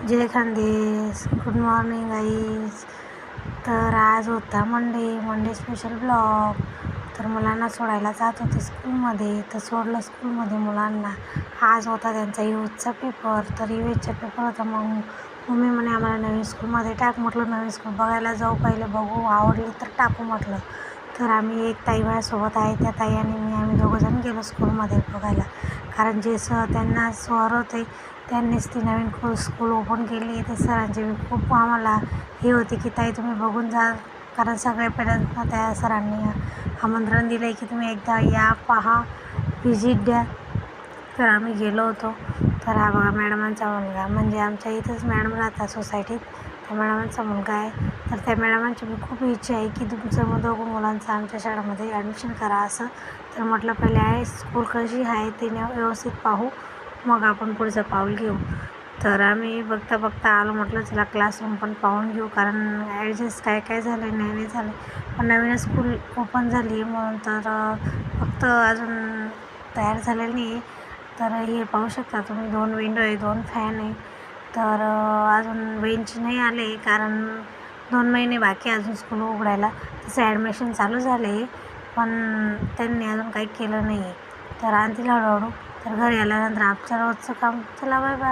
जय Khandesh. Good morning guys. तर आज होता मंडे स्पेशल ब्लॉग. तर मुलांना सोडायला जात होते स्कूलमध्ये. तर सोडलं स्कूलमध्ये मुलांना. आज होता त्यांचा यूएसचा पेपर. तर यूएसचा पेपर होता. मग मम्मी म्हणे आम्हाला नवीन स्कूलमध्ये टाक. म्हटलं नवीन स्कूल बघायला जाऊ, पहिले बघू, आवडली तर टाकू म्हटलं. तर आम्ही एक ताई माझ्यासोबत आहे, त्या ताई आणि आम्ही दोघंजण गेलो स्कूलमध्ये बघायला. कारण जे त्यांना सर होते त्यांनीच ती नवीन स्कूल ओपन केली. ते सरांचे खूप आम्हाला हे होते की ताई तुम्ही बघून जा, कारण सगळ्या पहिल्यांदा त्या सरांनी आमंत्रण दिलं आहे की तुम्ही एकदा या, पहा, व्हिजिट द्या. तर आम्ही गेलो होतो. तर हा बघा मॅडमांचा मुलगा, म्हणजे आमच्या इथंच मॅडम राहतात सोसायटीत, त्या मॅडमांचा मुलगा आहे. तर त्या मॅडमांची खूप इच्छा आहे की तुमचं दोघं मुलांचं आमच्या शाळेमध्ये ॲडमिशन करा असं. तर म्हटलं पहिले आहे स्कूल कशी आहे ते व्यवस्थित पाहू, मग आपण पुढचं पाऊल घेऊ. तर आम्ही बघता आलो. म्हटलं चला क्लासरूम पण पाहून घेऊ, कारण ॲडजस्ट काय झालं नाही झालं. पण नवीन स्कूल ओपन झाली म्हणून तर फक्त अजून तयार झालेलं नाही आहे. तर हे पाहू शकता तुम्ही, 2 विंडो आहे, 2 फॅन आहे. तर अजून बेंच नाही आले, कारण 2 महिने बाकी अजून स्कूल उघडायला. तसं ॲडमिशन चालू झाले पण त्यांनी अजून काही केलं नाही आहे. तर आणतील हळूहळू. तर घरी आल्यानंतर आमचं रोजचं काम. चला बाय बाय.